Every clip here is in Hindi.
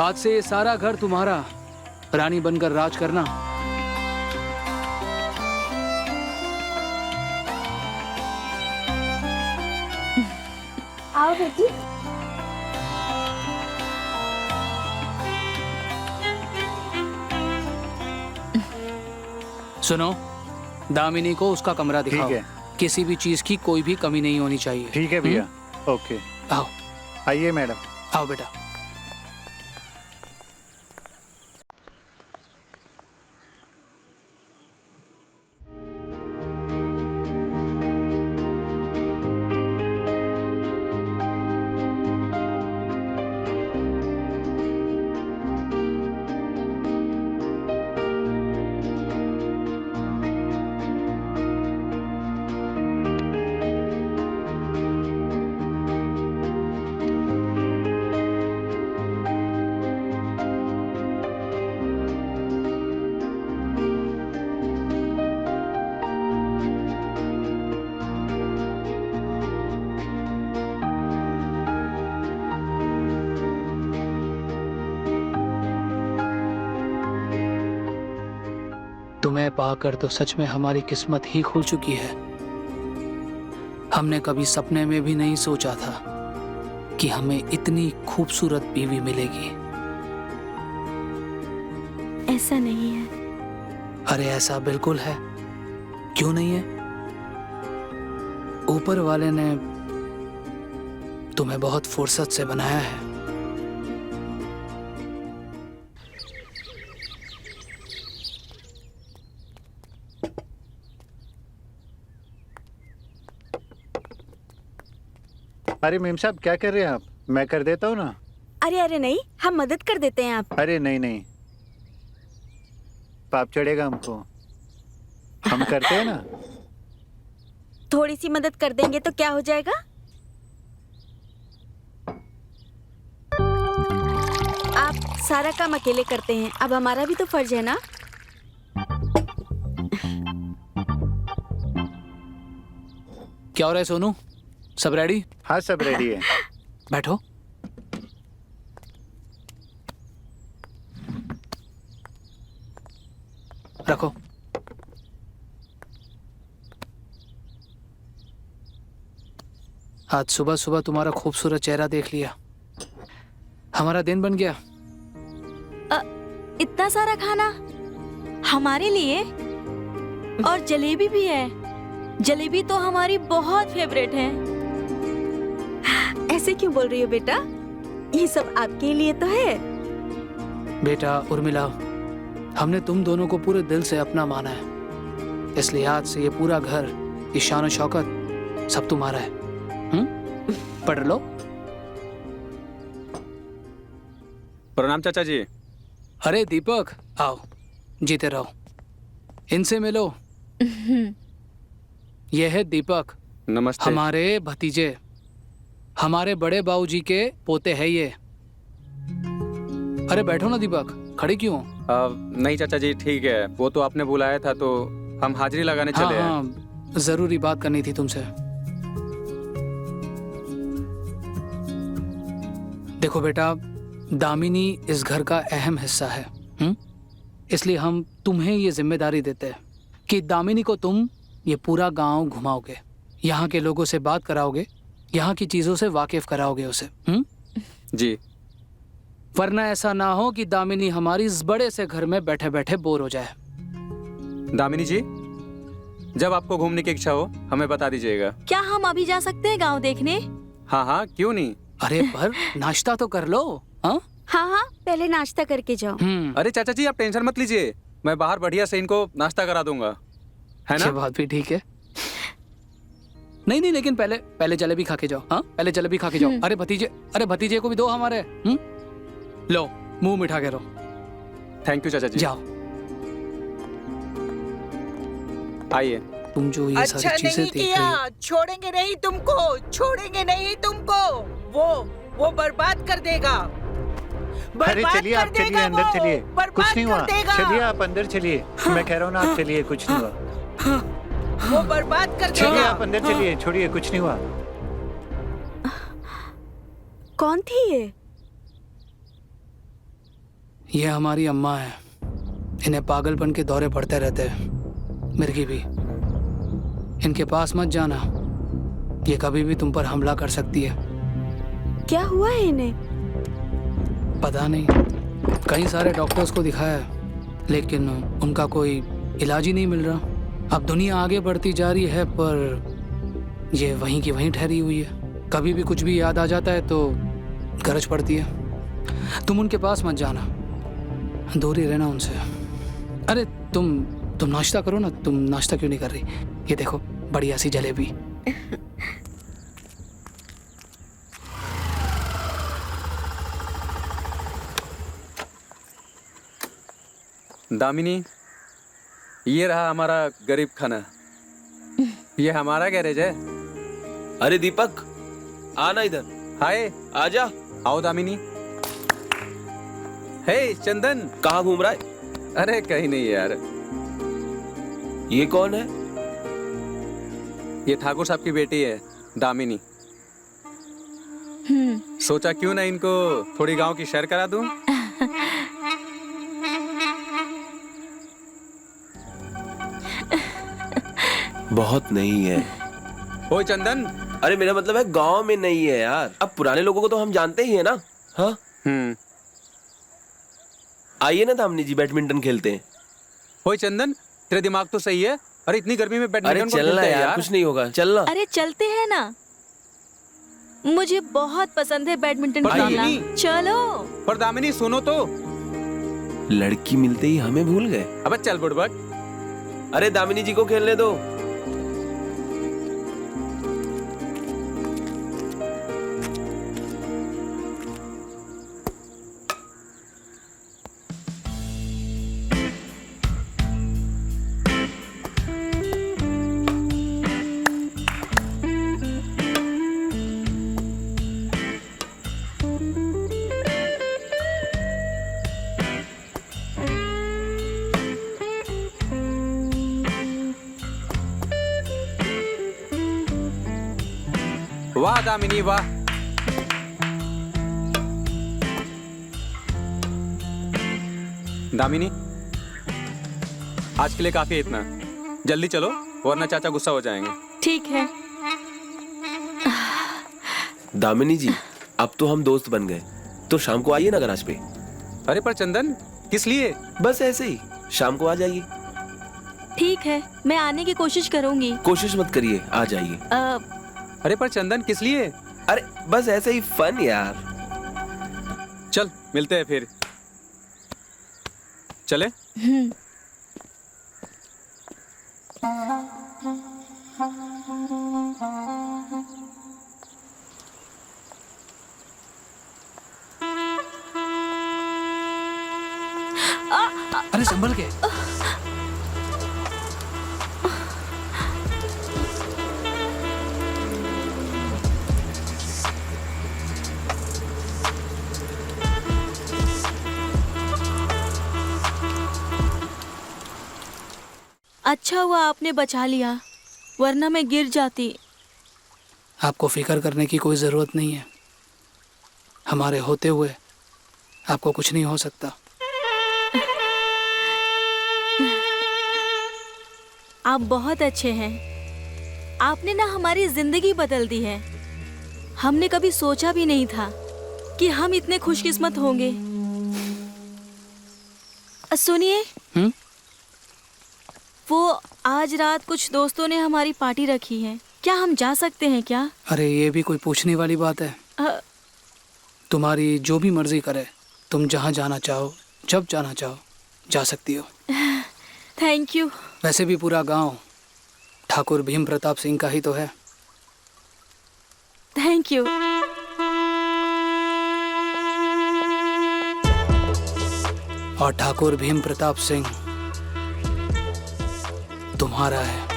आज से ये सारा घर तुम्हारा, रानी बनकर राज करना। आओ बेटी। सुनो, दामिनी को उसका कमरा दिखाओ। ठीक है। किसी भी चीज की कोई भी कमी नहीं होनी चाहिए। ठीक है भैया। ओके, आओ आइए मैडम। आओ बेटा। तुम्हें पाकर तो सच में हमारी किस्मत ही खुल चुकी है। हमने कभी सपने में भी नहीं सोचा था कि हमें इतनी खूबसूरत बीवी मिलेगी। ऐसा नहीं है। अरे ऐसा बिल्कुल है। क्यों नहीं है? ऊपर वाले ने तुम्हें बहुत फुर्सत से बनाया है। अरे मेम साहब, क्या कर रहे हैं आप? मैं कर देता हूँ ना। अरे अरे नहीं, हम मदद कर देते हैं आप। अरे नहीं नहीं, पाप चढ़ेगा हमको। हम करते हैं ना। थोड़ी सी मदद कर देंगे तो क्या हो जाएगा? आप सारा काम अकेले करते हैं, अब हमारा भी तो फर्ज है ना। क्या हो रहा है सोनू? सब रेडी? हाँ सब रेडी है। बैठो। रखो। आज सुबह सुबह तुम्हारा खूबसूरत चेहरा देख लिया, हमारा दिन बन गया। इतना सारा खाना हमारे लिए? और जलेबी भी है। जलेबी तो हमारी बहुत फेवरेट है। ऐसे क्यों बोल रही हो बेटा? ये सब आपके लिए तो है। बेटा उर्मिला, हमने तुम दोनों को पूरे दिल से अपना माना है, इसलिए आज से ये पूरा घर, ये शान और शौकत सब तुम्हारा है। पढ़ लो। प्रणाम चाचा जी। अरे दीपक, आओ, जीते रहो। इनसे मिलो। ये है दीपक, नमस्ते। हमारे भतीजे, हमारे बड़े बाबूजी के पोते हैं ये। अरे बैठो ना दीपक, खड़े क्यों हो? नहीं चाचा जी, ठीक है। वो तो आपने बुलाया था तो हम हाजिरी लगाने चले हैं। हाँ, जरूरी बात करनी थी तुमसे। देखो बेटा, दामिनी इस घर का अहम हिस्सा है, इसलिए हम तुम्हें ये जिम्मेदारी देते हैं कि दामिनी को तुम ये पूरा गांव घुमाओगे, यहाँ के लोगों से बात कराओगे, यहाँ की चीजों से वाकिफ कराओगे उसे। जी। वरना ऐसा ना हो कि दामिनी हमारी इस बड़े से घर में बैठे बैठे बोर हो जाए। दामिनी जी, जब आपको घूमने की इच्छा हो हमें बता दीजिएगा। क्या हम अभी जा सकते हैं गांव देखने? हाँ हाँ, क्यों नहीं। अरे पर नाश्ता तो कर लो। हाँ हाँ, पहले नाश्ता करके जाओ। अरे चाचा जी, आप टेंशन मत लीजिए, मैं बाहर बढ़िया से इनको नाश्ता करा दूंगा, है ना? ये बात भी ठीक है। नहीं नहीं, लेकिन पहले जलेबी खा के जाओ। हाँ, पहले जलेबी खा के जाओ। अरे भतीजे को भी दो हमारे। लो, मुंह मिठा के रहो। थैंक यू चाचा जी। जाओ। आइए। तुम जो ये अच्छा सारी चीजें नहीं देख किया, रही हो, छोड़ेंगे नहीं तुमको, छोड़ेंगे नहीं तुमको। वो बर्बाद कर देगा। अरे चलिए आप, चलिए अंदर चलिए, कुछ नहीं हुआ। चलिए आप अंदर चलिए। मैं कह रहा हूँ ना, आप चलिए, कुछ नहीं हुआ। वो बर्बाद कर चलिए देगा। आप अंदर चलिए, छोड़िए, कुछ नहीं हुआ। कौन थी ये? ये हमारी अम्मा है, इन्हें पागलपन के दौरे पड़ते रहते हैं, मिर्गी भी। इनके पास मत जाना, ये कभी भी तुम पर हमला कर सकती है। क्या हुआ है इन्हें? पता नहीं, कई सारे डॉक्टर्स को दिखाया है, लेकिन उनका कोई इलाज ही नहीं मिल रहा। अब दुनिया आगे बढ़ती जा रही है, पर ये वहीं की वहीं ठहरी हुई है। कभी भी कुछ भी याद आ जाता है तो गरज पड़ती है। तुम उनके पास मत जाना, दूर ही रहना उनसे। अरे तुम नाश्ता करो ना। तुम नाश्ता क्यों नहीं कर रही? ये देखो, बढ़िया सी जलेबी। दामिनी, ये रहा हमारा गरीब खाना। ये हमारा गैरेज है। अरे दीपक, आना इधर। हाय, आजा। आओ दामिनी। हे चंदन, कहाँ घूम रहा है? अरे कहीं नहीं यार। ये कौन है? ये ठाकुर साहब की बेटी है, दामिनी। सोचा क्यों ना इनको थोड़ी गांव की सैर करा दूं। बहुत नहीं है। ओए चंदन। अरे मेरा मतलब है गांव में नहीं है यार। अब पुराने लोगों को तो हम जानते ही है ना। हाँ, आइए ना दामिनी जी, बैडमिंटन खेलते हैं। ओए चंदन, तेरा दिमाग तो सही है। अरे इतनी गर्मी में अरे बैडमिंटन कौन चलना खेलता है यार, कुछ नहीं होगा, चलना। अरे चलते हैं ना, मुझे बहुत पसंद है बैडमिंटन पर खेलना। दामिनी- चलो। पर दामिनी सुनो तो। लड़की मिलते ही हमें भूल गए। अबे चल बुड़बक। अरे दामिनी जी को खेलने दो। वाह दामिनी वाह। दामिनी, आज के लिए काफी है इतना। जल्दी चलो वरना चाचा गुस्सा हो जाएंगे। ठीक है। दामिनी जी, अब तो हम दोस्त बन गए, तो शाम को आइए ना गराज पे। अरे पर चंदन, किस लिए? बस ऐसे ही, शाम को आ जाइए। ठीक है, मैं आने की कोशिश करूंगी। कोशिश मत करिए, आ जाइए। अरे पर चंदन, किस लिए? अरे बस ऐसे ही, फन यार। चल मिलते हैं फिर। चले। अरे संभल के। अच्छा हुआ आपने बचा लिया, वरना मैं गिर जाती। आपको फिक्र करने की कोई ज़रूरत नहीं है। हमारे होते हुए आपको कुछ नहीं हो सकता। आप बहुत अच्छे हैं। आपने ना हमारी जिंदगी बदल दी है। हमने कभी सोचा भी नहीं था कि हम इतने खुशकिस्मत होंगे। सुनिए, वो आज रात कुछ दोस्तों ने हमारी पार्टी रखी है, क्या हम जा सकते हैं क्या? अरे ये भी कोई पूछने वाली बात है? तुम्हारी जो भी मर्जी करे, तुम जहाँ जाना चाहो, जब जाना चाहो, जा सकती हो। Thank you. वैसे भी पूरा गांव ठाकुर भीम प्रताप सिंह का ही तो है। Thank you. और ठाकुर भीम प्रताप सिंह तुम्हारा है।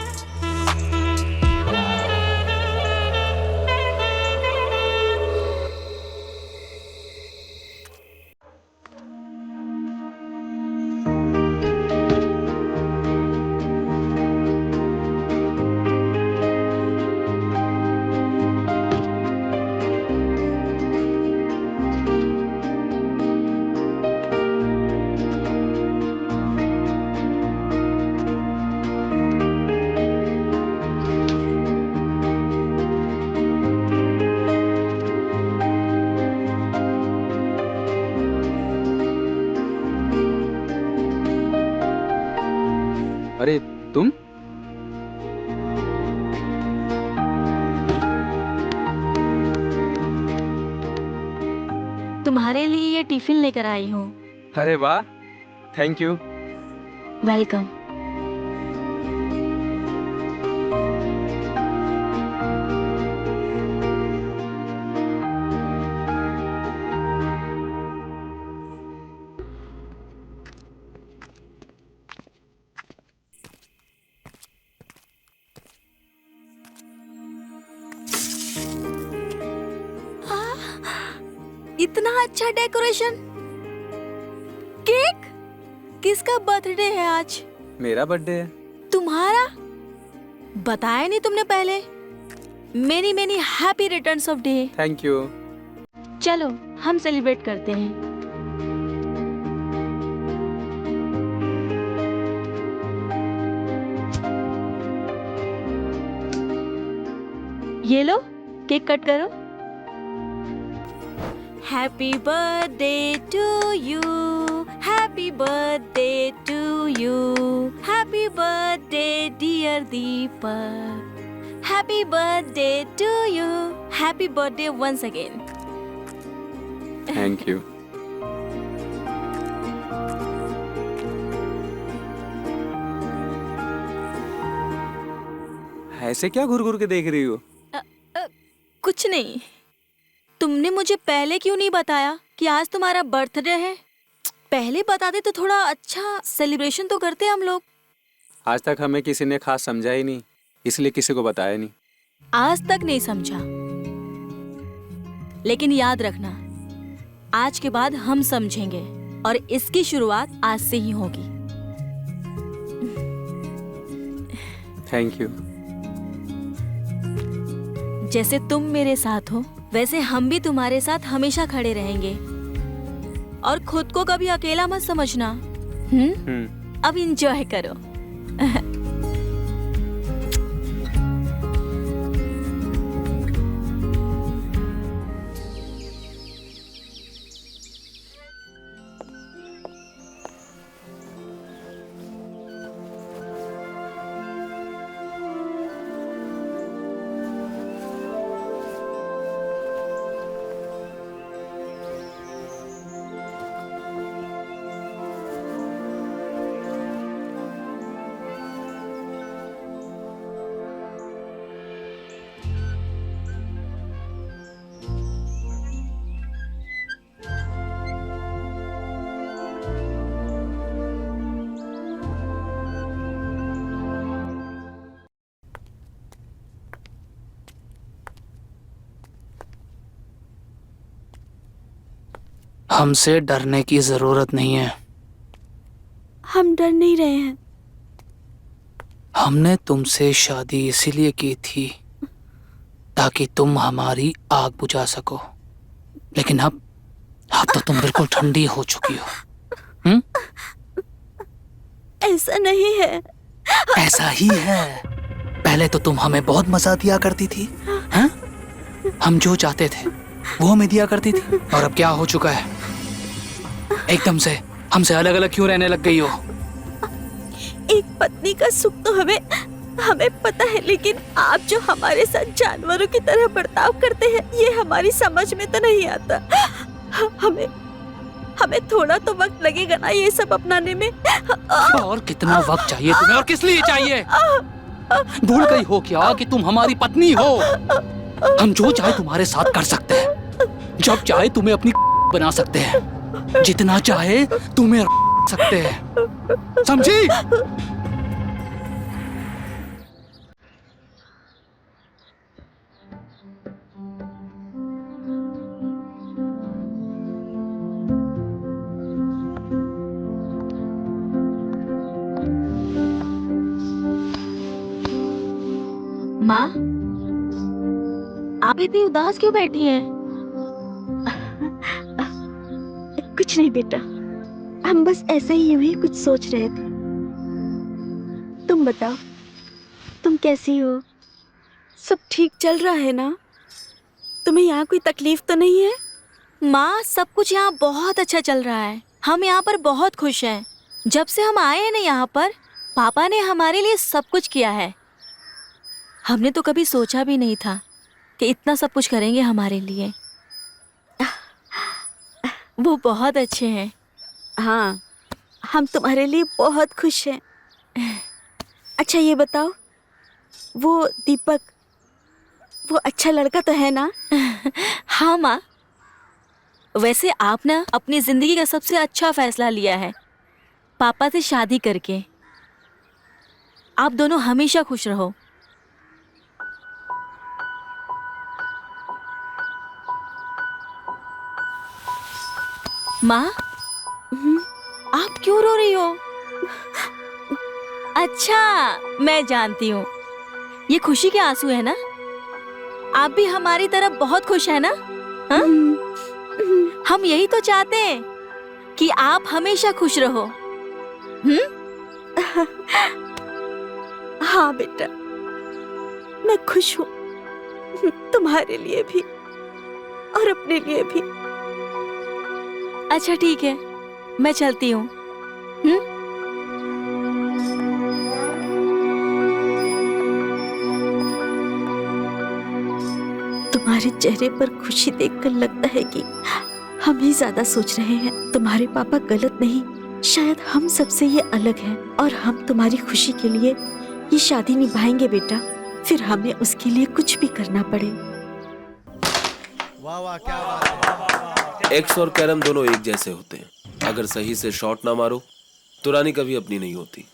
अरे तुम? तुम्हारे लिए ये टिफिन लेकर आई हूँ। अरे वाह, थैंक यू। वेलकम। इतना अच्छा डेकोरेशन, केक। किसका बर्थडे है आज? मेरा बर्थडे है। तुम्हारा? बताया नहीं तुमने पहले। Many many happy returns of day. Thank you. चलो हम सेलिब्रेट करते हैं। ये लो, केक कट करो। Happy birthday to you, happy birthday to you, happy birthday dear Deepak, happy birthday to you, happy birthday once again. Thank you. ऐसे क्या घुर घुर के देख रही हो? कुछ नहीं। तुमने मुझे पहले क्यों नहीं बताया कि आज तुम्हारा बर्थडे है? पहले बता दे तो थोड़ा अच्छा सेलिब्रेशन तो करते हम लोग। आज तक हमें किसी ने खास समझा ही नहीं, इसलिए किसी को बताया नहीं। आज तक नहीं समझा, लेकिन याद रखना, आज के बाद हम समझेंगे और इसकी शुरुआत आज से ही होगी। Thank you. जैसे तुम मेरे साथ हो, वैसे हम भी तुम्हारे साथ हमेशा खड़े रहेंगे। और खुद को कभी अकेला मत समझना। अब एंजॉय करो। हमसे डरने की जरूरत नहीं है। हम डर नहीं रहे हैं। हमने तुमसे शादी इसीलिए की थी ताकि तुम हमारी आग बुझा सको, लेकिन अब तो तुम बिल्कुल ठंडी हो चुकी हो। ऐसा नहीं है। ऐसा ही है। पहले तो तुम हमें बहुत मजा दिया करती थी, हैं? हम जो चाहते थे वो हमें दिया करती थी, और अब क्या हो चुका है? एकदम से हमसे अलग अलग क्यों रहने लग गई हो? एक पत्नी का सुख तो हमें पता है, लेकिन आप जो हमारे साथ जानवरों की तरह बर्ताव करते हैं, ये हमारी समझ में तो नहीं आता। हमें थोड़ा तो वक्त लगेगा ना ये सब अपनाने में। और कितना वक्त चाहिए तुम्हें, और किस लिए चाहिए? भूल गई हो क्या कि तुम हमारी पत्नी हो? हम जो चाहे तुम्हारे साथ कर सकते हैं, जब चाहे तुम्हें अपनी बना सकते हैं, जितना चाहे तुम्हें सकते हैं, समझी? माँ, आप इतनी उदास क्यों बैठी हैं? कुछ नहीं बेटा, हम बस ऐसे ही यूं ही कुछ सोच रहे थे। तुम बताओ, तुम कैसी हो? सब ठीक चल रहा है ना? तुम्हें यहाँ कोई तकलीफ तो नहीं है? माँ, सब कुछ यहाँ बहुत अच्छा चल रहा है। हम यहाँ पर बहुत खुश हैं। जब से हम आए हैं ना यहाँ पर, पापा ने हमारे लिए सब कुछ किया है। हमने तो कभी सोचा भी नहीं था कि इतना सब कुछ करेंगे हमारे लिए। वो बहुत अच्छे हैं। हाँ, हम तुम्हारे लिए बहुत खुश हैं। अच्छा ये बताओ, वो दीपक, वो अच्छा लड़का तो है ना? हाँ माँ, वैसे आप ना अपनी जिंदगी का सबसे अच्छा फैसला लिया है पापा से शादी करके। आप दोनों हमेशा खुश रहो। माँ, आप क्यों रो रही हो? अच्छा, मैं जानती हूँ, ये खुशी के आंसू है ना? आप भी हमारी तरह बहुत खुश है ना? हाँ? हम यही तो चाहते हैं कि आप हमेशा खुश रहो। हाँ बेटा, मैं खुश हूँ, तुम्हारे लिए भी और अपने लिए भी। अच्छा ठीक है, मैं चलती हूँ। तुम्हारे चेहरे पर खुशी देखकर लगता है कि हम ही ज्यादा सोच रहे हैं। तुम्हारे पापा गलत नहीं, शायद हम सबसे ये अलग हैं और हम तुम्हारी खुशी के लिए ये शादी निभाएंगे बेटा, फिर हमें उसके लिए कुछ भी करना पड़े। एक्स और कैरम दोनों एक जैसे होते हैं। अगर सही से शॉट ना मारो तो रानी कभी अपनी नहीं होती।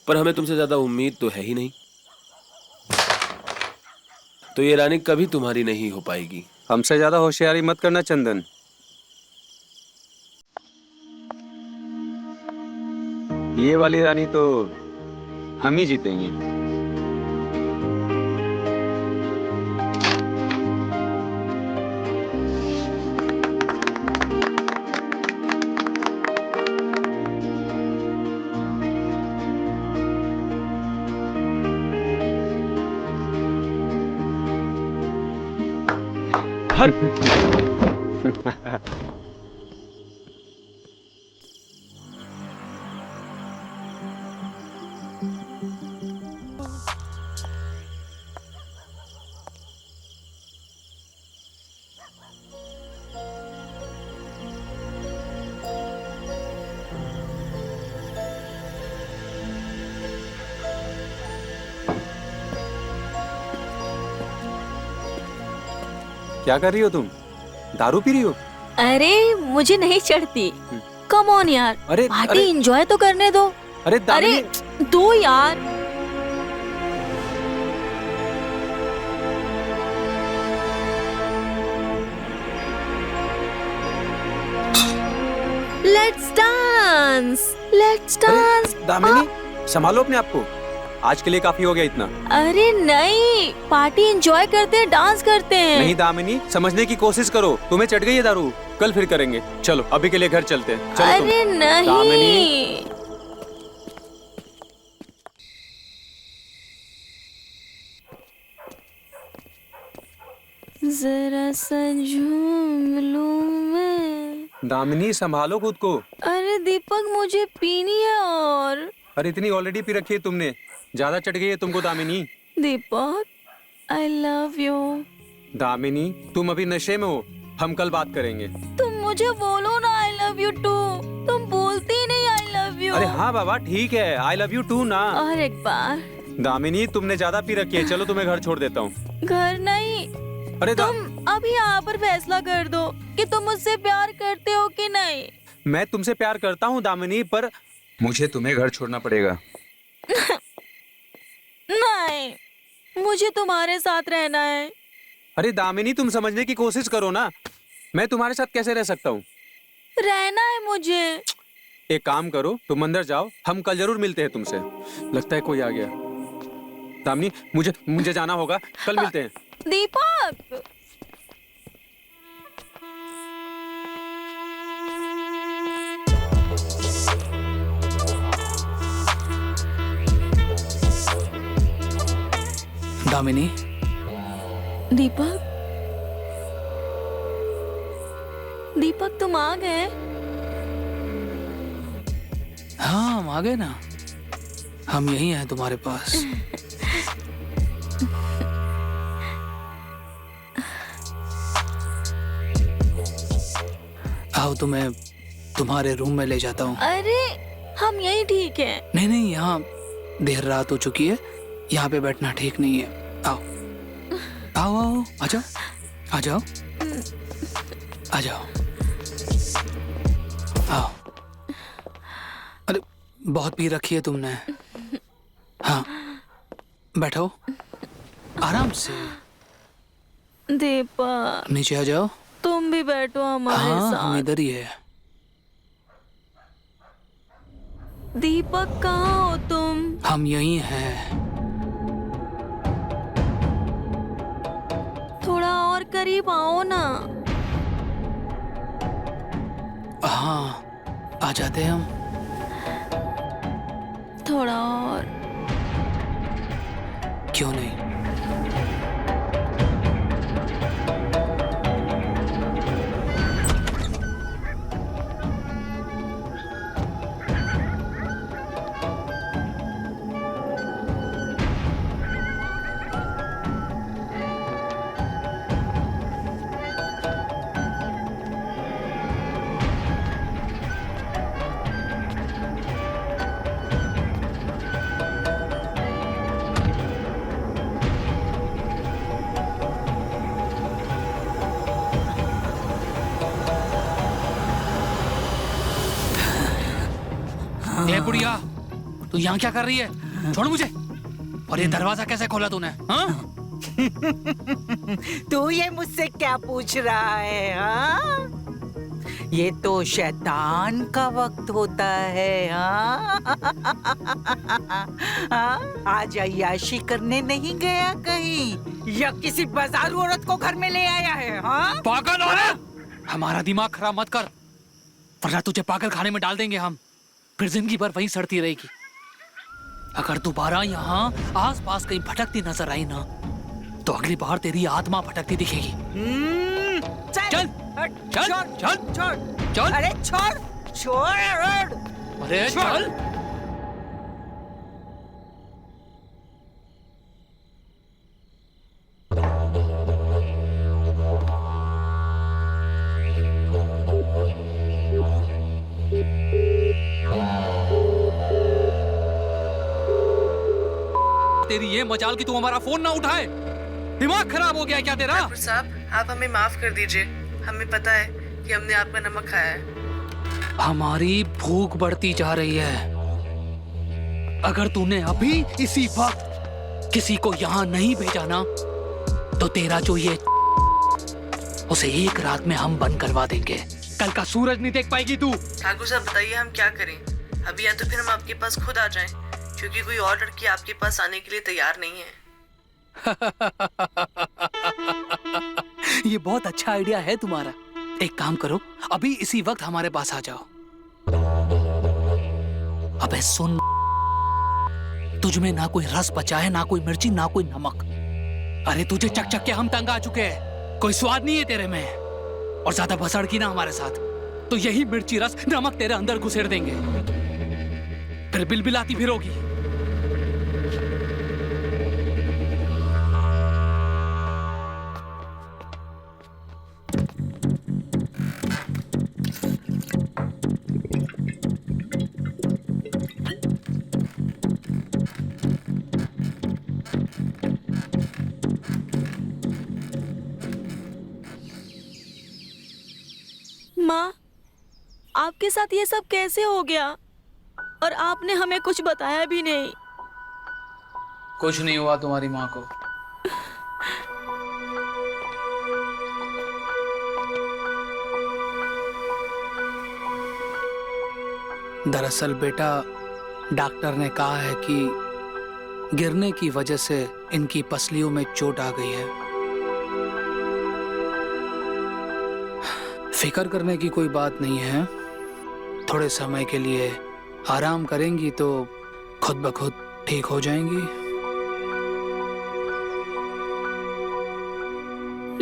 पर हमें तुमसे ज्यादा उम्मीद तो है ही नहीं, तो ये रानी कभी तुम्हारी नहीं हो पाएगी। हमसे ज्यादा होशियारी मत करना चंदन। ये वाली रानी तो हम ही जीतेंगे। क्या कर रही हो तुम? दारू पी रही हो? अरे मुझे नहीं चढ़ती। कम ऑन यार, अरे पार्टी एंजॉय तो करने दो। अरे अरे दो यार। Let's dance, let's dance. Damini, संभालो अपने आप को। आज के लिए काफी हो गया इतना। अरे नहीं, पार्टी एंजॉय करते हैं, डांस करते हैं। नहीं दामिनी, समझने की कोशिश करो। तुम्हें चढ़ गई है दारू, कल फिर करेंगे। चलो अभी के लिए घर चलते हैं। चलो अरे नहीं। दामिनी। जरा सा झूम लूं मैं। दामिनी संभालो खुद को। अरे दीपक, मुझे पीनी है और। अरे इतनी ऑलरेडी पी रखी है तुमने, ज्यादा चढ़ गई है तुमको दामिनी। दीपक, आई लव यू। दामिनी तुम अभी नशे में हो, हम कल बात करेंगे। तुम मुझे बोलो ना आई लव यू टू। तुम बोलती ही नहीं आई लव यू। अरे हाँ बाबा ठीक है, आई लव यू टू ना। और एक बार। दामिनी तुमने ज्यादा पी रखी है, चलो तुम्हें घर छोड़ देता हूँ। घर नहीं, अरे तुम अभी यहाँ पर फैसला कर दो कि तुम मुझसे प्यार करते हो कि नहीं। मैं तुमसे प्यार करता हूँ दामिनी, पर मुझे तुम्हें घर छोड़ना पड़ेगा। नहीं, मुझे तुम्हारे साथ रहना है। अरे दामिनी तुम समझने की कोशिश करो ना, मैं तुम्हारे साथ कैसे रह सकता हूँ? रहना है मुझे। एक काम करो, तुम अंदर जाओ, हम कल जरूर मिलते हैं तुमसे। लगता है कोई आ गया। दामिनी मुझे जाना होगा, कल मिलते हैं। दीपक, दामिनी, दीपक, दीपक तुम आ गए? हाँ हम आ गए ना, हम यही हैं तुम्हारे पास। आओ, तुम्हें तुम्हारे रूम में ले जाता हूँ। अरे हम यही ठीक है। नहीं नहीं, यहाँ देर रात हो चुकी है, यहाँ पे बैठना ठीक नहीं है। आओ आओ आओ, आ जाओ आ जाओ आ जाओ आओ। अरे बहुत पी रखी है तुमने। हाँ बैठो आराम से। दीपक नीचे आ जाओ। तुम भी बैठो हमारे हाँ हम साथ। इधर ही है। दीपक कहाँ हो तुम? हम यही हैं। थोड़ा और करीब आओ ना। हाँ आ जाते हैं हम। थोड़ा और। क्यों नहीं। ए बुढ़िया, तू यहाँ क्या कर रही है? छोड़ मुझे। और ये दरवाजा कैसे खोला तूने? हाँ? तू ये मुझसे क्या पूछ रहा है? हाँ? ये तो शैतान का वक्त होता है। हाँ? हाँ? आज अय्याशी करने नहीं गया कहीं, या किसी बाजारू औरत को घर में ले आया है? हाँ? पागल औरत, हमारा दिमाग खराब मत कर, वरना तुझे पागल खाने में डाल देंगे हम, फिर जिंदगी भर वहीं सड़ती रहेगी। अगर दोबारा यहाँ आसपास कहीं भटकती नजर आई ना, तो अगली बार तेरी आत्मा भटकती दिखेगी। चल चल चल छोड़ चल। अरे छोड़ छोड़ अरे चल। तेरी ये मजाल कि तू हमारा फोन ना उठाए। दिमाग खराब हो गया क्या तेरा? ठाकुर साहब, आप हमें माफ कर दीजिए। हमें पता है कि हमने आपका नमक खाया है। हमारी भूख बढ़ती जा रही है। अगर तूने अभी इसी वक्त किसी को यहाँ नहीं भेजा ना, तो तेरा जो ये उसे एक रात में हम बंद करवा देंगे। कल का सूरज नहीं देख पाएगी तू। ठाकुर साहब बताइए हम क्या करें अभी, या तो फिर हम आपके पास खुद आ जाएं, क्योंकि कोई और लड़की आपके पास आने के लिए तैयार नहीं है। ये बहुत अच्छा आइडिया है तुम्हारा। एक काम करो, अभी इसी वक्त हमारे पास आ जाओ। अबे सुन, तुझ में ना कोई रस बचा है, ना कोई मिर्ची, ना कोई नमक। अरे तुझे चक चक के हम तंग आ चुके हैं, कोई स्वाद नहीं है तेरे में। और ज्यादा भसड़ की ना हमारे साथ, तो यही मिर्ची रस नमक तेरे अंदर घुसेड़ देंगे, फिर बिलबिलाती फिरोगी। माँ, आपके साथ ये सब कैसे हो गया? और आपने हमें कुछ बताया भी नहीं। कुछ नहीं हुआ तुम्हारी माँ को। दरअसल बेटा, डॉक्टर ने कहा है कि गिरने की वजह से इनकी पसलियों में चोट आ गई है। फिक्र करने की कोई बात नहीं है। थोड़े समय के लिए आराम करेंगी तो खुद ब खुद ठीक हो जाएंगी।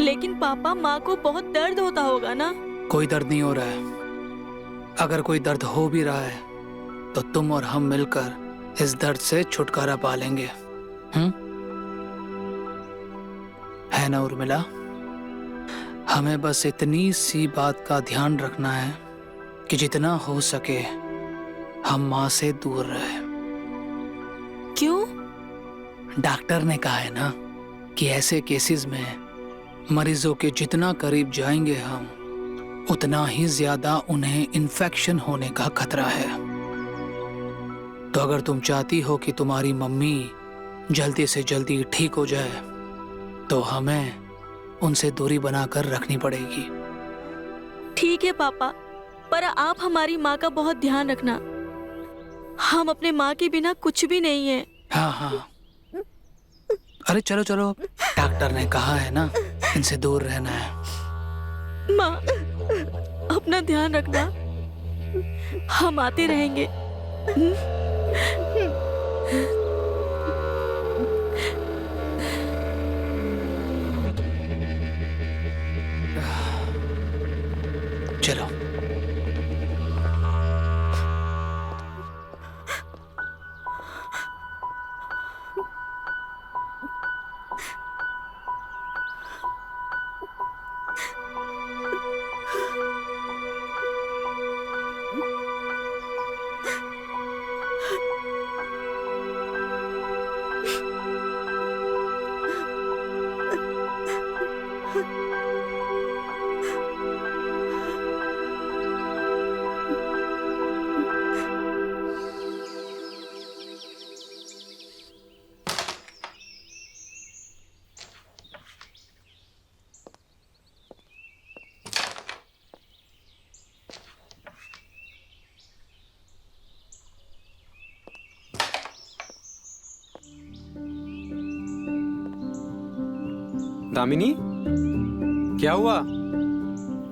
लेकिन पापा, माँ को बहुत दर्द होता होगा ना? कोई दर्द नहीं हो रहा है। अगर कोई दर्द हो भी रहा है तो तुम और हम मिलकर इस दर्द से छुटकारा पा लेंगे। है ना उर्मिला? हमें बस इतनी सी बात का ध्यान रखना है कि जितना हो सके हम माँ से दूर रहे। क्यों? डॉक्टर ने कहा है ना कि ऐसे केसेस में मरीजों के जितना करीब जाएंगे हम, उतना ही ज्यादा उन्हें इन्फेक्शन होने का खतरा है। तो अगर तुम चाहती हो कि तुम्हारी मम्मी जल्दी से जल्दी ठीक हो जाए, तो हमें उनसे दूरी बनाकर रखनी पड़ेगी। ठीक है पापा, पर आप हमारी माँ का बहुत ध्यान रखना। हम अपने माँ के बिना कुछ भी नहीं है। हाँ हाँ, अरे चलो चलो, डॉक्टर ने कहा है ना, इनसे दूर रहना है। माँ, अपना ध्यान रखना, हम आते रहेंगे। चलो। दामिनी, क्या हुआ?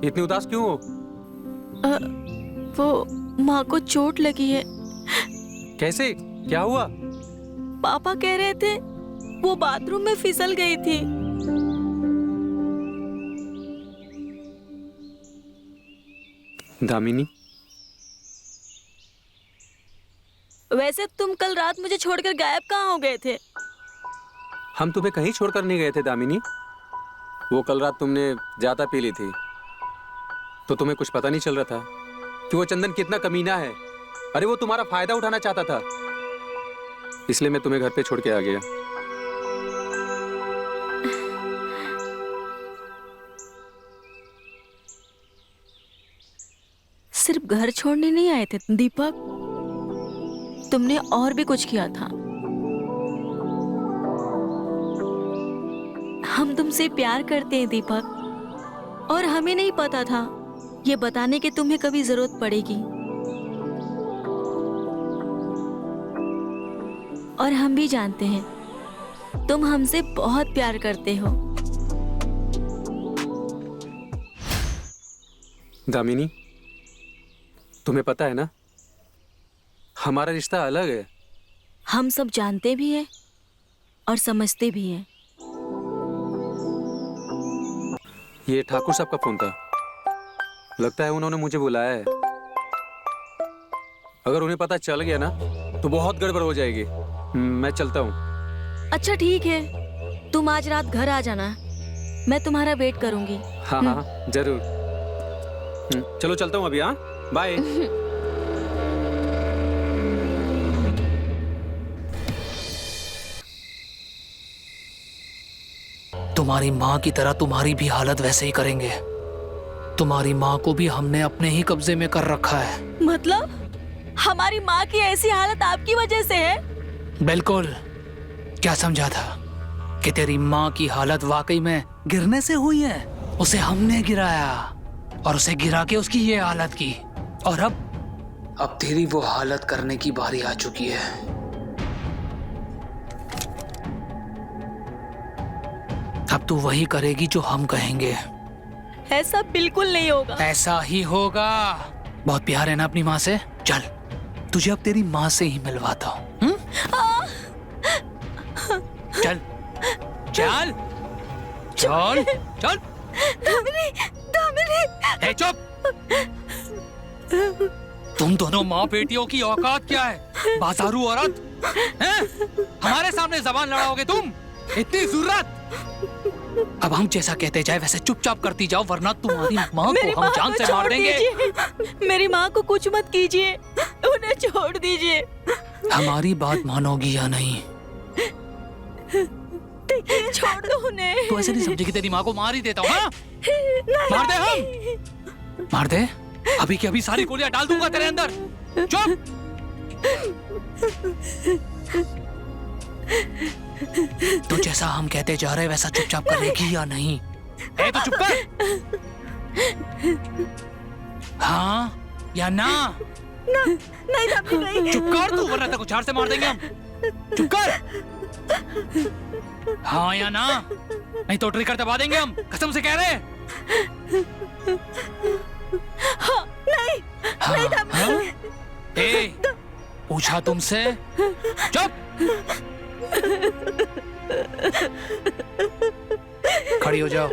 इतनी उदास क्यों हो? वो माँ को चोट लगी है। कैसे? क्या हुआ? पापा कह रहे थे वो बाथरूम में फिसल गई थी। दामिनी, वैसे तुम कल रात मुझे छोड़कर गायब कहाँ हो गए थे? हम तुम्हें कहीं छोड़कर नहीं गए थे दामिनी। वो कल रात तुमने ज्यादा पी ली थी, तो तुम्हें कुछ पता नहीं चल रहा था कि वो चंदन कितना कमीना है। अरे वो तुम्हारा फायदा उठाना चाहता था, इसलिए मैं तुम्हें घर पे छोड़ के आ गया। सिर्फ घर छोड़ने नहीं आए थे दीपक, तुमने और भी कुछ किया था। हम तुमसे प्यार करते हैं दीपक, और हमें नहीं पता था ये बताने की तुम्हें कभी जरूरत पड़ेगी। और हम भी जानते हैं तुम हमसे बहुत प्यार करते हो। दामिनी, तुम्हें पता है ना, हमारा रिश्ता अलग है। हम सब जानते भी हैं और समझते भी हैं। ये ठाकुर साहब का फोन था, लगता है उन्होंने मुझे बुलाया है। अगर उन्हें पता चल गया ना तो बहुत गड़बड़ हो जाएगी। मैं चलता हूँ। अच्छा ठीक है, तुम आज रात घर आ जाना, मैं तुम्हारा वेट करूंगी। हाँ हाँ जरूर। चलो चलता हूँ अभी। हाँ बाय। तुम्हारी माँ की तरह तुम्हारी भी हालत वैसे ही करेंगे। तुम्हारी माँ को भी हमने अपने ही कब्जे में कर रखा है। मतलब हमारी माँ की ऐसी हालत आपकी वजह से है? बिल्कुल। क्या समझा था कि तेरी माँ की हालत वाकई में गिरने से हुई है? उसे हमने गिराया और उसे गिरा के उसकी ये हालत की, और अब तेरी वो हालत करने की बारी आ चुकी है। अब तू वही करेगी जो हम कहेंगे। ऐसा बिल्कुल नहीं होगा। ऐसा ही होगा। बहुत प्यार है ना अपनी माँ से? चल तुझे अब तेरी माँ से ही मिलवाता हूँ। चल चल चल चल। दामिनी, दामिनी। ए चुप। तुम दोनों माँ बेटियों की औकात क्या है? बाजारू औरत हैं? हमारे सामने जबान लड़ाओगे तुम? इतनी जुर्रत? अब हम जैसा कहते जाए वैसे चुपचाप करती जाओ, वरना तुम्हारी माँ को हम जान से मार देंगे। मेरी माँ को कुछ मत कीजिए, उन्हें छोड़ दीजिए। हमारी बात मानोगी या नहीं? देखिए, छोड़ दो उन्हें। तू ऐसे नहीं समझी कि तेरी माँ को मार ही देता हूँ? हाँ? मार दे हम? मार दे? अभी की अभी सारी गोलियां डाल दूंगा तेरे अंदर। चुप! तो जैसा हम कहते जा रहे वैसा चुपचाप करेगी या नहीं? तो चुप कर। हाँ या ना? नहीं दामिनी, नहीं। चुप कर तू, वरना तेरे को झाड़ से मार देंगे हम। चुप कर। हाँ या ना? नहीं तो ट्रिगर दबा देंगे हम, कसम से कह रहे हैं। हाँ, नहीं। हाँ, नहीं दामिनी। हाँ? ए, पूछा तुमसे? चुप! खड़ी हो जाओ।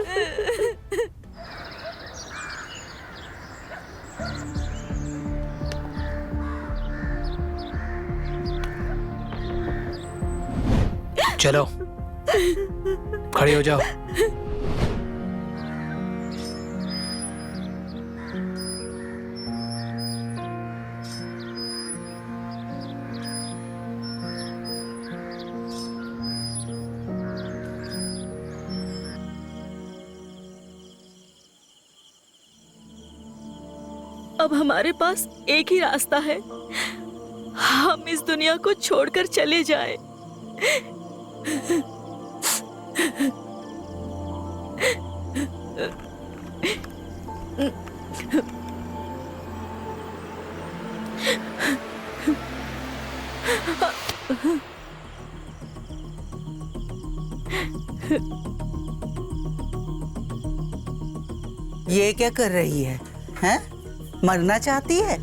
चलो, खड़ी हो जाओ। अब हमारे पास एक ही रास्ता है, हम इस दुनिया को छोड़कर चले जाएं। ये क्या कर रही है? हैं? मरना चाहती है?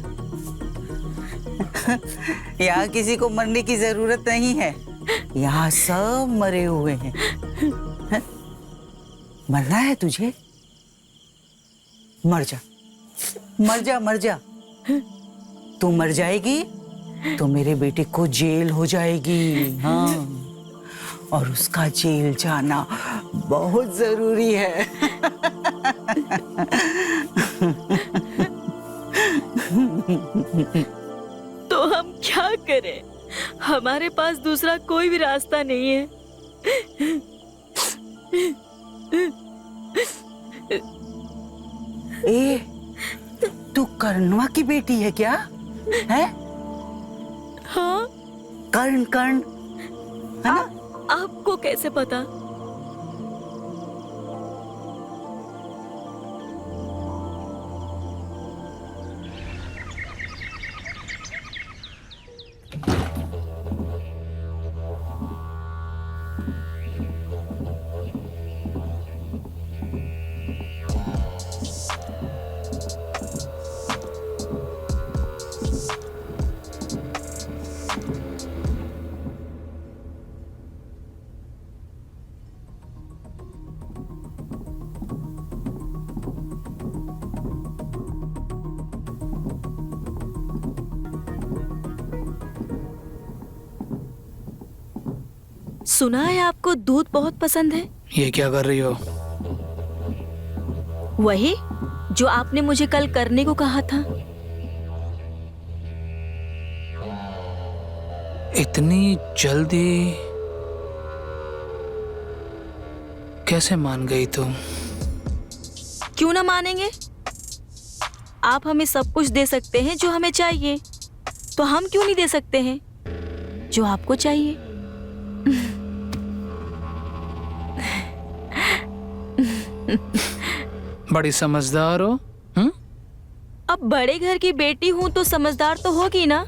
यहाँ किसी को मरने की जरूरत नहीं है, यहाँ सब मरे हुए हैं। हैं? मरना है तुझे? मर जा, मर जा, मर जा। तू मर जाएगी तो मेरे बेटे को जेल हो जाएगी। हाँ, और उसका जेल जाना बहुत जरूरी है। तो हम क्या करें? हमारे पास दूसरा कोई भी रास्ता नहीं है। ए, तू कर्णवा की बेटी है क्या? है? हाँ? कर्ण, कर्ण, है ना? आपको कैसे पता? सुना है आपको दूध बहुत पसंद है। ये क्या कर रही हो? वही जो आपने मुझे कल करने को कहा था। इतनी जल्दी कैसे मान गई तुम? क्यों ना मानेंगे? आप हमें सब कुछ दे सकते हैं जो हमें चाहिए, तो हम क्यों नहीं दे सकते हैं जो आपको चाहिए? बड़ी समझदार हो। अब बड़े घर की बेटी हूं तो समझदार तो होगी ना।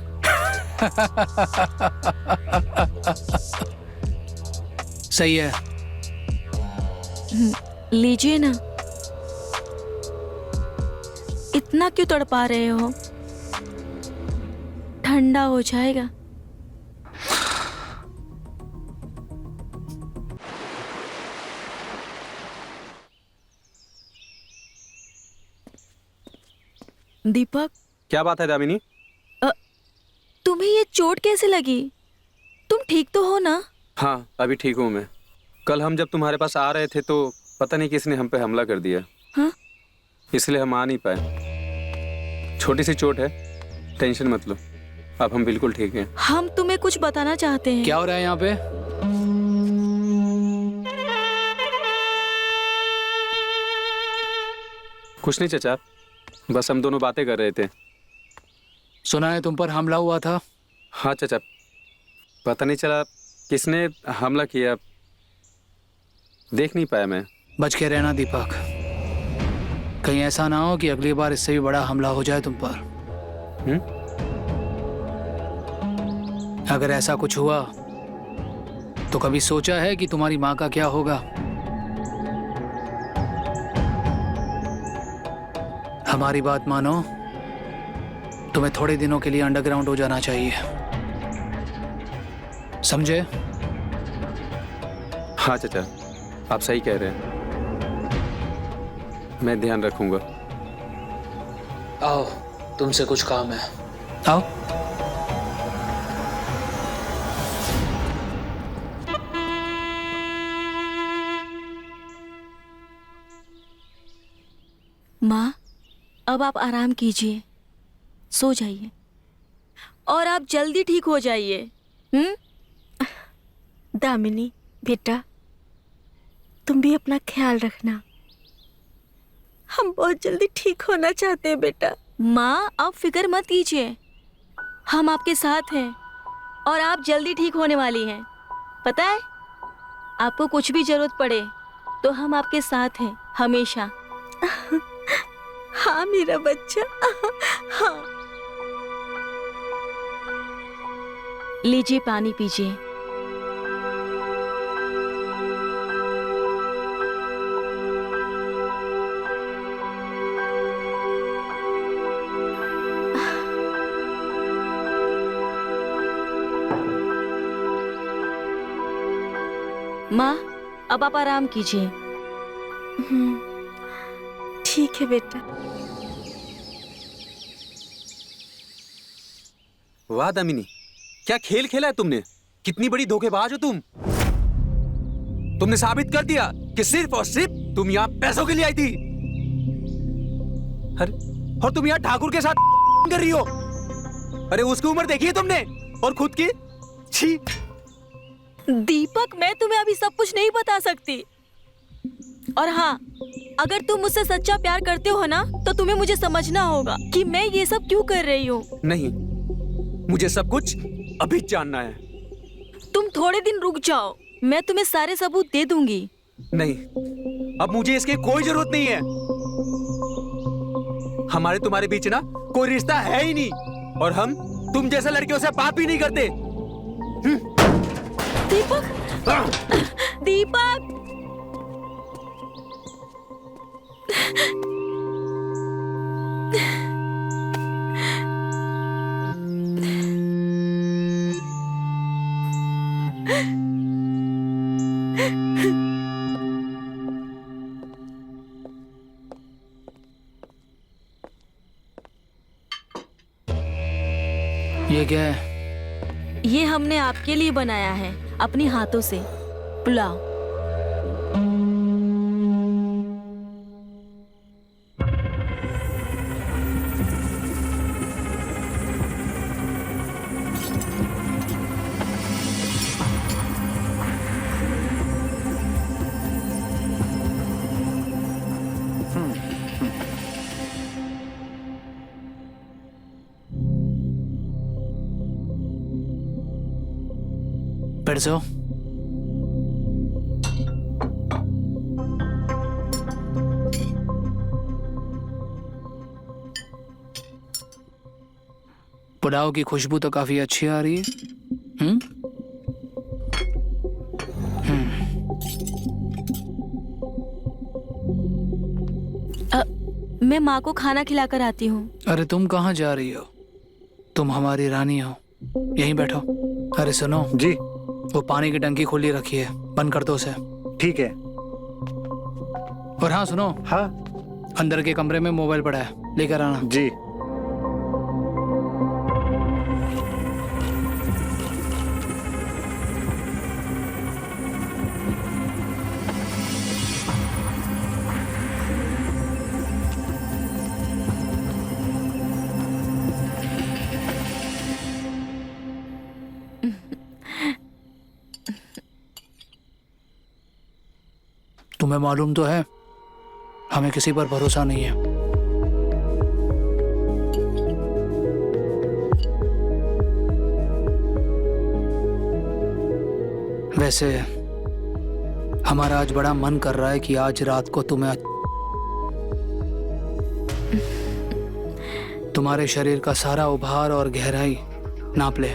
सही है। लीजिए ना। इतना क्यों तड़पा रहे हो? ठंडा हो जाएगा। दीपक, क्या बात है दामिनी? तुम्हें ये चोट कैसे लगी? तुम ठीक तो हो ना? हाँ, अभी ठीक हूँ मैं। कल हम जब तुम्हारे पास आ रहे थे तो पता नहीं किसने हम पे हमला कर दिया। हाँ? इसलिए हम आ नहीं पाए। छोटी सी चोट है, टेंशन मत लो। अब हम बिल्कुल ठीक हैं। हम तुम्हें कुछ बताना चाहते हैं। क्या हो रहा है यहाँ पे? कुछ नहीं चाचा, बस हम दोनों बातें कर रहे थे। सुना है तुम पर हमला हुआ था। हाँ चाचा, पता नहीं चला किसने हमला किया, देख नहीं पाया मैं। बच के रहना दीपक, कहीं ऐसा ना हो कि अगली बार इससे भी बड़ा हमला हो जाए तुम पर। अगर ऐसा कुछ हुआ तो कभी सोचा है कि तुम्हारी माँ का क्या होगा? हमारी बात मानो, तुम्हें थोड़े दिनों के लिए अंडरग्राउंड हो जाना चाहिए, समझे? हाँ चाचा, आप सही कह रहे हैं, मैं ध्यान रखूंगा। आओ, तुमसे कुछ काम है। आओ। माँ, अब आप आराम कीजिए, सो जाइए और आप जल्दी ठीक हो जाइए। दामिनी बेटा, तुम भी अपना ख्याल रखना। हम बहुत जल्दी ठीक होना चाहते हैं बेटा। माँ, आप फिक्र मत कीजिए, हम आपके साथ हैं और आप जल्दी ठीक होने वाली हैं। पता है, आपको कुछ भी जरूरत पड़े तो हम आपके साथ हैं हमेशा। हाँ मेरा बच्चा, हाँ। लीजिए, पानी पीजिए। माँ, अब आप आराम कीजिए। ठीक है बेटा। वाह दामिनी, क्या खेल खेला है तुमने। कितनी बड़ी धोखेबाज हो तुम। तुमने साबित कर दिया कि सिर्फ और सिर्फ तुम यहाँ पैसों के लिए आई थी। अरे, और तुम यहाँ ठाकुर के साथ कर रही हो। अरे, उसकी उम्र देखी है तुमने और खुद की। छी। दीपक, मैं तुम्हें अभी सब कुछ नहीं बता सकती। और हाँ, अगर तुम मुझसे सच्चा प्यार करते हो ना, तो तुम्हें मुझे समझना होगा कि मैं ये सब क्यों कर रही हूँ। नहीं, मुझे सब कुछ अभी जानना है। तुम थोड़े दिन रुक जाओ, मैं तुम्हें सारे सबूत दे दूंगी। नहीं, अब मुझे इसकी कोई जरूरत नहीं है। हमारे तुम्हारे बीच ना कोई रिश्ता है ही नहीं, और हम तुम जैसे लड़कियों से बात भी नहीं करते। दीपक, दीपक, ये क्या है? ये हमने आपके लिए बनाया है अपनी हाथों से, पुलाव। परसों पुलाव की खुशबू तो काफी अच्छी आ रही है। मैं माँ को खाना खिलाकर आती हूँ। अरे तुम कहाँ जा रही हो? तुम हमारी रानी हो, यहीं बैठो। अरे सुनो जी। वो पानी की टंकी खुली रखी है, बंद कर दो उसे। ठीक है। और हाँ सुनो, हाँ अंदर के कमरे में मोबाइल पड़ा है, लेकर आना। जी। तुम्हें मालूम तो है हमें किसी पर भरोसा नहीं है। वैसे हमारा आज बड़ा मन कर रहा है कि आज रात को तुम्हारे शरीर का सारा उभार और गहराई नाप ले।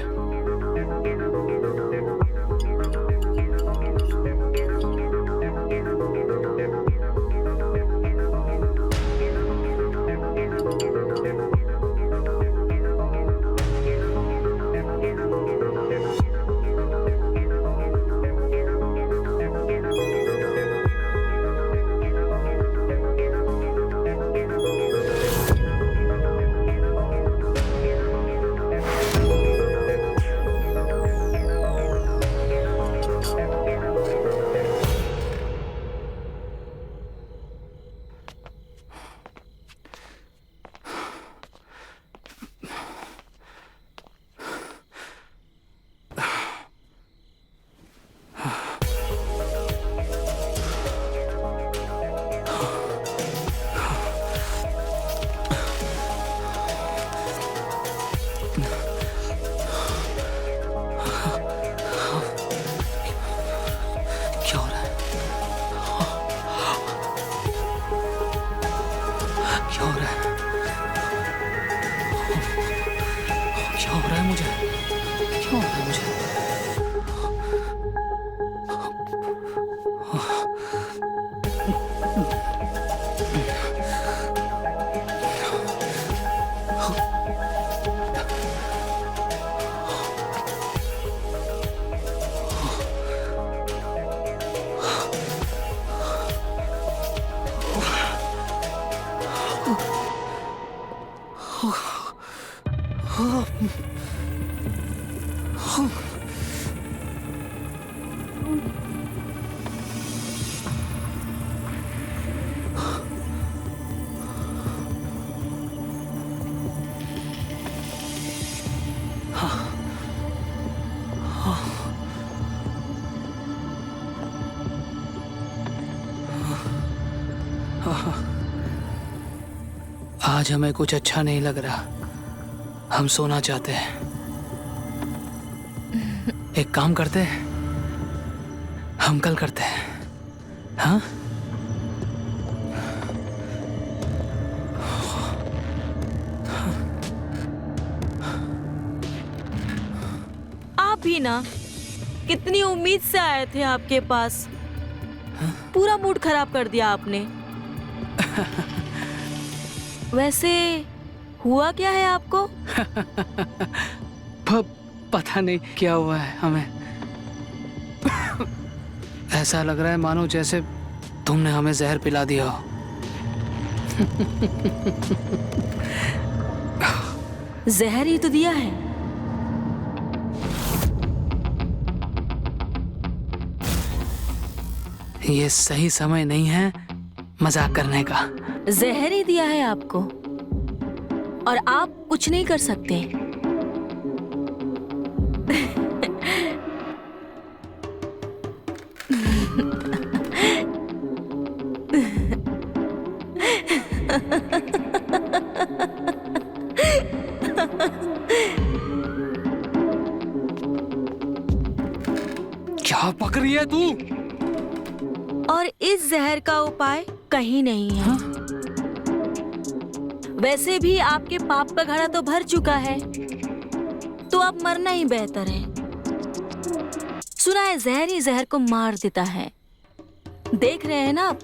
आज हमें कुछ अच्छा नहीं लग रहा, हम सोना चाहते हैं। एक काम करते हैं, हम कल करते हैं, हाँ? आप भी ना कितनी उम्मीद से आए थे आपके पास, पूरा मूड खराब कर दिया आपने। वैसे हुआ क्या है आपको? पता नहीं क्या हुआ है हमें। ऐसा लग रहा है मानो जैसे तुमने हमें जहर पिला दिया हो। जहर ही तो दिया है। ये सही समय नहीं है मजाक करने का। जहर ही दिया है आपको और आप कुछ नहीं कर सकते। क्या पक रही है तू? और इस जहर का उपाय कहीं नहीं है। वैसे भी आपके पाप का घड़ा तो भर चुका है, तो अब मरना ही बेहतर है। सुना है जहर ही जहर को मार देता है, देख रहे हैं ना आप?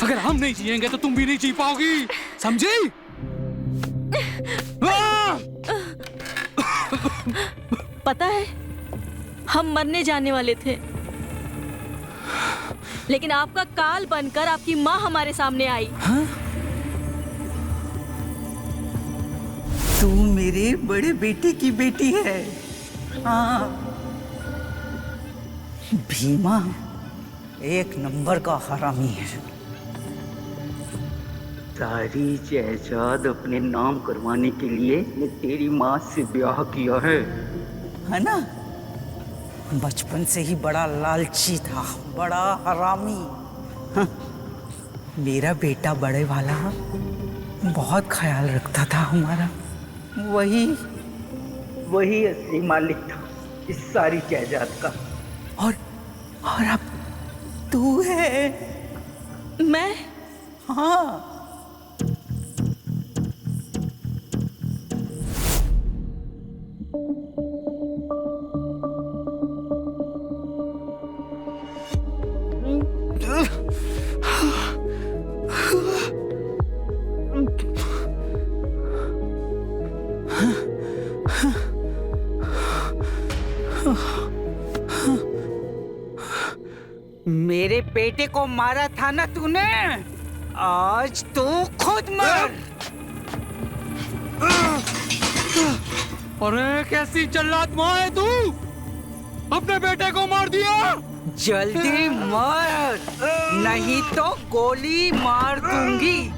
अगर हम नहीं जिएंगे तो तुम भी नहीं जी पाओगी, समझी? पता है हम मरने जाने वाले थे, लेकिन आपका काल बनकर आपकी माँ हमारे सामने आई। हाँ? तू मेरे बड़े बेटे की बेटी है। हाँ, भीमा एक नंबर का हरामी है। सारी जायदाद अपने नाम करवाने के लिए मैं तेरी माँ से ब्याह किया है ना? बचपन से ही बड़ा लालची था, बड़ा हरामी। हाँ, मेरा बेटा बड़े वाला बहुत ख्याल रखता था हमारा। वही असली मालिक था इस सारी जायदाद का। और अब तू है। मैं? हाँ। मेरे बेटे को मारा था ना तूने, आज तू खुद मर। अरे कैसी जल्लाद माँ है तू, अपने बेटे को मार दिया। जल्दी मर, नहीं तो गोली मार दूंगी।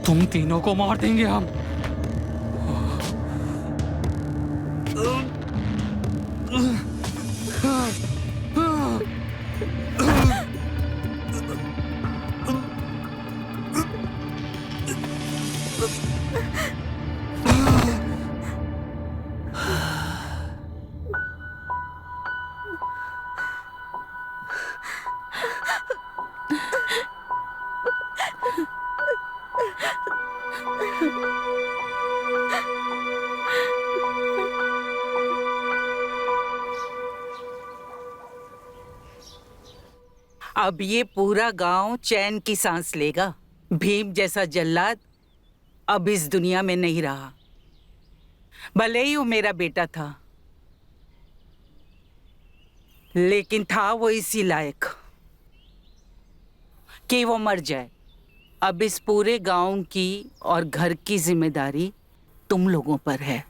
तुम तीनों को मार देंगे हम। अब ये पूरा गांव चैन की सांस लेगा। भीम जैसा जल्लाद अब इस दुनिया में नहीं रहा। भले ही वो मेरा बेटा था, लेकिन था वो इसी लायक कि वो मर जाए। अब इस पूरे गांव की और घर की जिम्मेदारी तुम लोगों पर है।